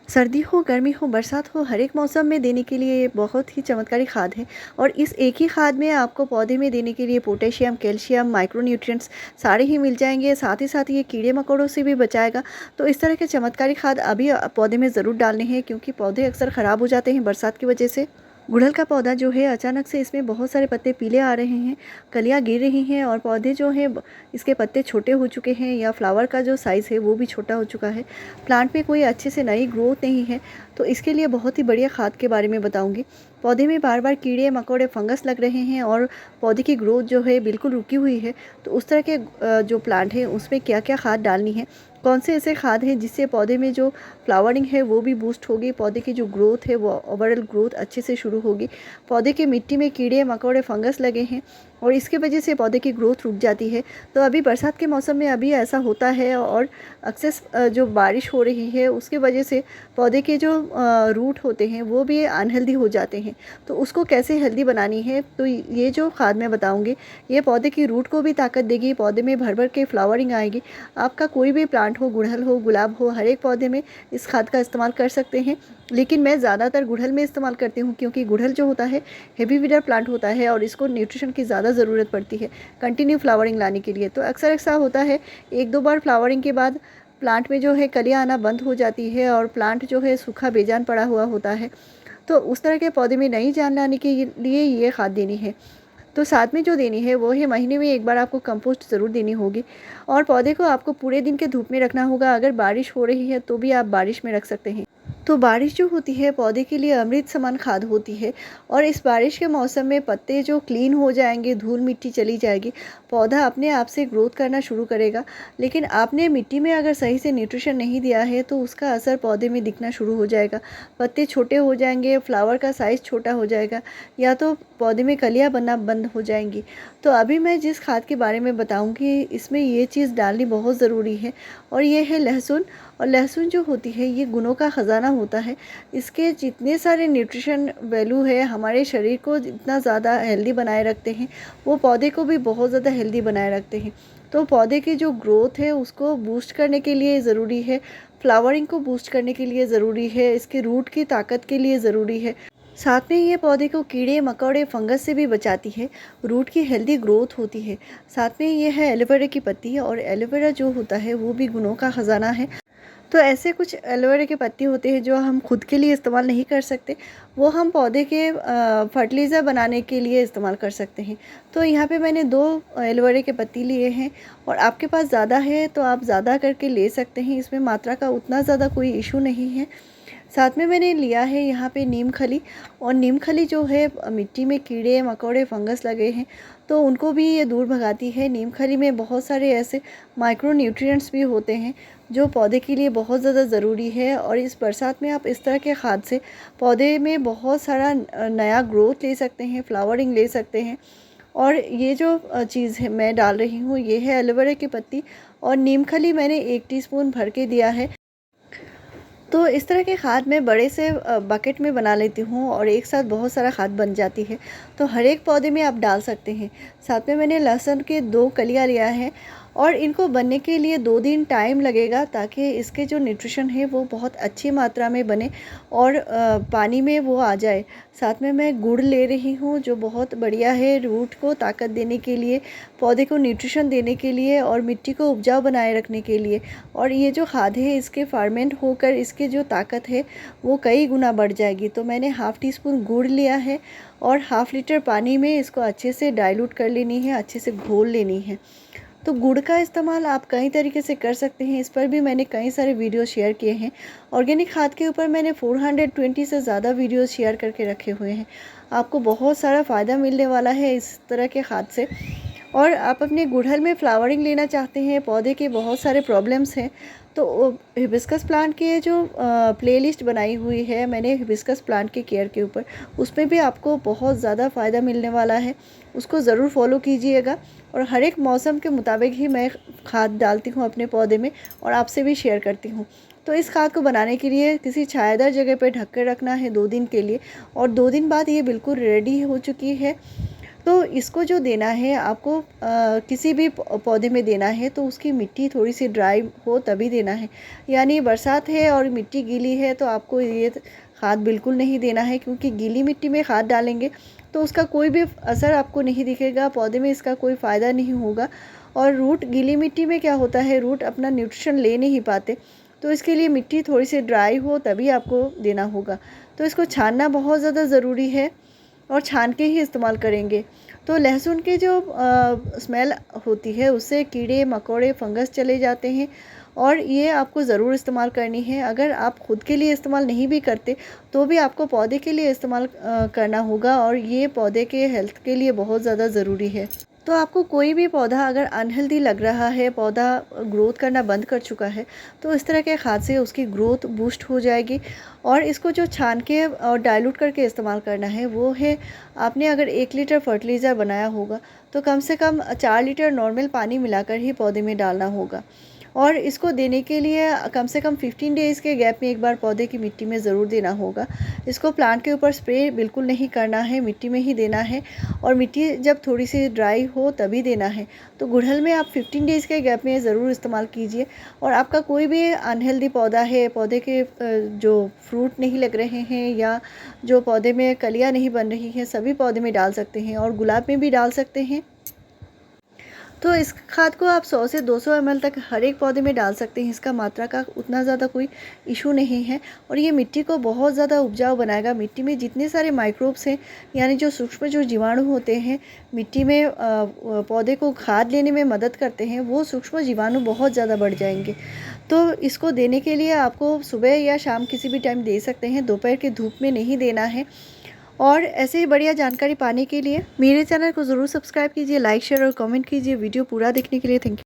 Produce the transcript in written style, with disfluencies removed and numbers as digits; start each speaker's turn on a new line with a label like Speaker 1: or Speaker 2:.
Speaker 1: सर्दी हो, गर्मी हो, बरसात हो, हर एक मौसम में देने के लिए ये बहुत ही चमत्कारी खाद है। और इस एक ही खाद में आपको पौधे में देने के लिए पोटेशियम, कैल्शियम, माइक्रो न्यूट्रिएंट्स सारे ही मिल जाएँगे। साथ ही साथ ये कीड़े-मकोड़ों से भी बचाएगा। तो इस तरह के चमत्कारी खाद अभी पौधे में ज़रूर डालने हैं, क्योंकि पौधे अक्सर ख़राब हो जाते हैं बरसात की वजह से। गुड़हल का पौधा जो है, अचानक से इसमें बहुत सारे पत्ते पीले आ रहे हैं, कलियाँ गिर रही हैं और पौधे जो हैं इसके पत्ते छोटे हो चुके हैं, या फ्लावर का जो साइज़ है वो भी छोटा हो चुका है। प्लांट में कोई अच्छे से नई ग्रोथ नहीं है। तो इसके लिए बहुत ही बढ़िया खाद के बारे में बताऊंगी। पौधे में बार बार कीड़े मकोड़े फंगस लग रहे हैं और पौधे की ग्रोथ जो है बिल्कुल रुकी हुई है। तो उस तरह के जो प्लांट है उसमें क्या क्या खाद डालनी है, कौन से ऐसे खाद हैं जिससे पौधे में जो फ्लावरिंग है वो भी बूस्ट होगी, पौधे की जो ग्रोथ है वो ओवरऑल ग्रोथ अच्छे से शुरू होगी। पौधे की मिट्टी में कीड़े मकोड़े फंगस लगे हैं और इसके वजह से पौधे की ग्रोथ रुक जाती है। तो अभी बरसात के मौसम में अभी ऐसा होता है, और अक्सर जो बारिश हो रही है उसके वजह से पौधे के जो रूट होते हैं वो भी अनहेल्दी हो जाते हैं। तो उसको कैसे हेल्दी बनानी है, तो ये जो खाद मैं बताऊंगी ये पौधे की रूट को भी ताकत देगी, पौधे में भर भर के फ्लावरिंग आएगी। आपका कोई भी प्लांट हो, गुड़हल हो, गुलाब हो, हर एक पौधे में इस खाद का इस्तेमाल कर सकते हैं। लेकिन मैं ज़्यादातर गुड़हल में इस्तेमाल करती हूँ, क्योंकि गुड़हल जो होता है हेवी विडर प्लांट होता है और इसको न्यूट्रिशन की ज़्यादा ज़रूरत पड़ती है कंटिन्यू फ्लावरिंग लाने के लिए। तो अक्सर ऐसा होता है, एक दो बार फ्लावरिंग के बाद प्लांट में जो है कलियाँ आना बंद हो जाती है और प्लांट जो है सूखा बेजान पड़ा हुआ होता है। तो उस तरह के पौधे में नई जान लाने के लिए ये खाद देनी है। तो साथ में जो देनी है वो है, महीने में एक बार आपको कंपोस्ट ज़रूर देनी होगी। और पौधे को आपको पूरे दिन के धूप में रखना होगा। अगर बारिश हो रही है तो भी आप बारिश में रख सकते हैं। तो बारिश जो होती है पौधे के लिए अमृत समान खाद होती है। और इस बारिश के मौसम में पत्ते जो क्लीन हो जाएंगे, धूल मिट्टी चली जाएगी, पौधा अपने आप से ग्रोथ करना शुरू करेगा। लेकिन आपने मिट्टी में अगर सही से न्यूट्रिशन नहीं दिया है तो उसका असर पौधे में दिखना शुरू हो जाएगा। पत्ते छोटे हो जाएंगे, फ्लावर का साइज़ छोटा हो जाएगा, या तो पौधे में कलियाँ बनना बंद हो जाएंगी। तो अभी मैं जिस खाद के बारे में बताऊंगी इसमें ये चीज़ डालनी बहुत ज़रूरी है, और ये है लहसुन। और लहसुन जो होती है ये गुणों का ख़जाना होता है। इसके जितने सारे न्यूट्रिशन वैल्यू है, हमारे शरीर को जितना ज़्यादा हेल्दी बनाए रखते हैं, वो पौधे को भी बहुत ज़्यादा हेल्दी बनाए रखते हैं। तो पौधे की जो ग्रोथ है उसको बूस्ट करने के लिए ज़रूरी है, फ्लावरिंग को बूस्ट करने के लिए ज़रूरी है, इसके रूट की ताकत के लिए ज़रूरी है। साथ में ये पौधे को कीड़े मकोड़े फंगस से भी बचाती है, रूट की हेल्दी ग्रोथ होती है। साथ में ये है एलोवेरा की पत्ती, और एलोवेरा जो होता है वो भी गुणों का ख़जाना है। तो ऐसे कुछ एलोवेरा के पत्ते होते हैं जो हम खुद के लिए इस्तेमाल नहीं कर सकते, वो हम पौधे के फर्टिलाइज़र बनाने के लिए इस्तेमाल कर सकते हैं। तो यहाँ पे मैंने 2 एलोवेरा के पत्ती लिए हैं, और आपके पास ज़्यादा है तो आप ज़्यादा करके ले सकते हैं, इसमें मात्रा का उतना ज़्यादा कोई इशू नहीं है। साथ में मैंने लिया है यहाँ पे नीम खली। और नीम खली जो है मिट्टी में कीड़े मकोड़े फंगस लगे हैं तो उनको भी ये दूर भगाती है। नीम खली में बहुत सारे ऐसे माइक्रो न्यूट्रिएंट्स भी होते हैं जो पौधे के लिए बहुत ज़्यादा ज़रूरी है। और इस बरसात में आप इस तरह के खाद से पौधे में बहुत सारा नया ग्रोथ ले सकते हैं, फ्लावरिंग ले सकते हैं। और ये जो चीज़ है मैं डाल रही हूँ ये है एलोवेरा की पत्ती, और नीम खली मैंने 1 टीस्पून भर के दिया है। तो इस तरह के खाद मैं बड़े से बकेट में बना लेती हूँ, और एक साथ बहुत सारा खाद बन जाती है। तो हर एक पौधे में आप डाल सकते हैं। साथ में मैंने लहसुन के 2 कलियाँ लिया है, और इनको बनने के लिए 2 दिन टाइम लगेगा, ताकि इसके जो न्यूट्रिशन है वो बहुत अच्छी मात्रा में बने और पानी में वो आ जाए। साथ में मैं गुड़ ले रही हूँ जो बहुत बढ़िया है रूट को ताकत देने के लिए, पौधे को न्यूट्रिशन देने के लिए और मिट्टी को उपजाऊ बनाए रखने के लिए। और ये जो खाद है इसके फर्मेंट होकर इसके जो ताकत है वो कई गुना बढ़ जाएगी। तो मैंने ½ टीस्पून गुड़ लिया है, और ½ लीटर पानी में इसको अच्छे से डाइल्यूट कर लेनी है, अच्छे से घोल लेनी है। तो गुड़ का इस्तेमाल आप कई तरीके से कर सकते हैं, इस पर भी मैंने कई सारे वीडियो शेयर किए हैं। ऑर्गेनिक खाद के ऊपर मैंने 420 से ज़्यादा वीडियो शेयर करके रखे हुए हैं। आपको बहुत सारा फ़ायदा मिलने वाला है इस तरह के खाद से। और आप अपने गुड़हल में फ्लावरिंग लेना चाहते हैं, पौधे के बहुत सारे प्रॉब्लम्स हैं, तो हिबिस्कस प्लांट की जो प्लेलिस्ट बनाई हुई है मैंने हिबिस्कस प्लांट के केयर के ऊपर, उसमें भी आपको बहुत ज़्यादा फ़ायदा मिलने वाला है। उसको ज़रूर फॉलो कीजिएगा। और हर एक मौसम के मुताबिक ही मैं खाद डालती हूँ अपने पौधे में, और आपसे भी शेयर करती हूँ। तो इस खाद को बनाने के लिए किसी छायादार जगह पर ढक कर रखना है 2 दिन के लिए, और 2 दिन बाद ये बिल्कुल रेडी हो चुकी है। तो इसको जो देना है आपको किसी भी पौधे में देना है तो उसकी मिट्टी थोड़ी सी ड्राई हो तभी देना है। यानी बरसात है और मिट्टी गीली है तो आपको ये खाद बिल्कुल नहीं देना है, क्योंकि गीली मिट्टी में खाद डालेंगे तो उसका कोई भी असर आपको नहीं दिखेगा, पौधे में इसका कोई फ़ायदा नहीं होगा। और रूट गीली मिट्टी में क्या होता है, रूट अपना न्यूट्रिशन ले नहीं पाते, तो इसके लिए मिट्टी थोड़ी सी ड्राई हो तभी आपको देना होगा। तो इसको छानना बहुत ज़्यादा ज़रूरी है और छान के ही इस्तेमाल करेंगे। तो लहसुन की जो स्मेल होती है उससे कीड़े मकोड़े फंगस चले जाते हैं और ये आपको ज़रूर इस्तेमाल करनी है। अगर आप खुद के लिए इस्तेमाल नहीं भी करते तो भी आपको पौधे के लिए इस्तेमाल करना होगा, और ये पौधे के हेल्थ के लिए बहुत ज़्यादा ज़रूरी है। तो आपको कोई भी पौधा अगर अनहेल्दी लग रहा है, पौधा ग्रोथ करना बंद कर चुका है, तो इस तरह के खाद से उसकी ग्रोथ बूस्ट हो जाएगी। और इसको जो छान के और डाइल्यूट करके इस्तेमाल करना है वो है, आपने अगर 1 लीटर फर्टिलाइज़र बनाया होगा तो कम से कम 4 लीटर नॉर्मल पानी मिलाकर ही पौधे में डालना होगा। और इसको देने के लिए कम से कम 15 डेज़ के गैप में एक बार पौधे की मिट्टी में ज़रूर देना होगा। इसको प्लांट के ऊपर स्प्रे बिल्कुल नहीं करना है, मिट्टी में ही देना है। और मिट्टी जब थोड़ी सी ड्राई हो तभी देना है। तो गुड़हल में आप 15 डेज़ के गैप में ज़रूर इस्तेमाल कीजिए। और आपका कोई भी अनहेल्दी पौधा है, पौधे के जो फ्रूट नहीं लग रहे हैं या जो पौधे में कलियाँ नहीं बन रही हैं, सभी पौधे में डाल सकते हैं और गुलाब में भी डाल सकते हैं। तो इस खाद को आप 100 से 200 ml तक हर एक पौधे में डाल सकते हैं। इसका मात्रा का उतना ज़्यादा कोई इशू नहीं है और ये मिट्टी को बहुत ज़्यादा उपजाऊ बनाएगा। मिट्टी में जितने सारे माइक्रोब्स हैं, यानी जो सूक्ष्म जो जीवाणु होते हैं मिट्टी में पौधे को खाद लेने में मदद करते हैं, वो सूक्ष्म जीवाणु बहुत ज़्यादा बढ़ जाएंगे। तो इसको देने के लिए आपको सुबह या शाम किसी भी टाइम दे सकते हैं, दोपहर की धूप में नहीं देना है। और ऐसे ही बढ़िया जानकारी पाने के लिए मेरे चैनल को ज़रूर सब्सक्राइब कीजिए, लाइक शेयर और कमेंट कीजिए। वीडियो पूरा देखने के लिए थैंक यू।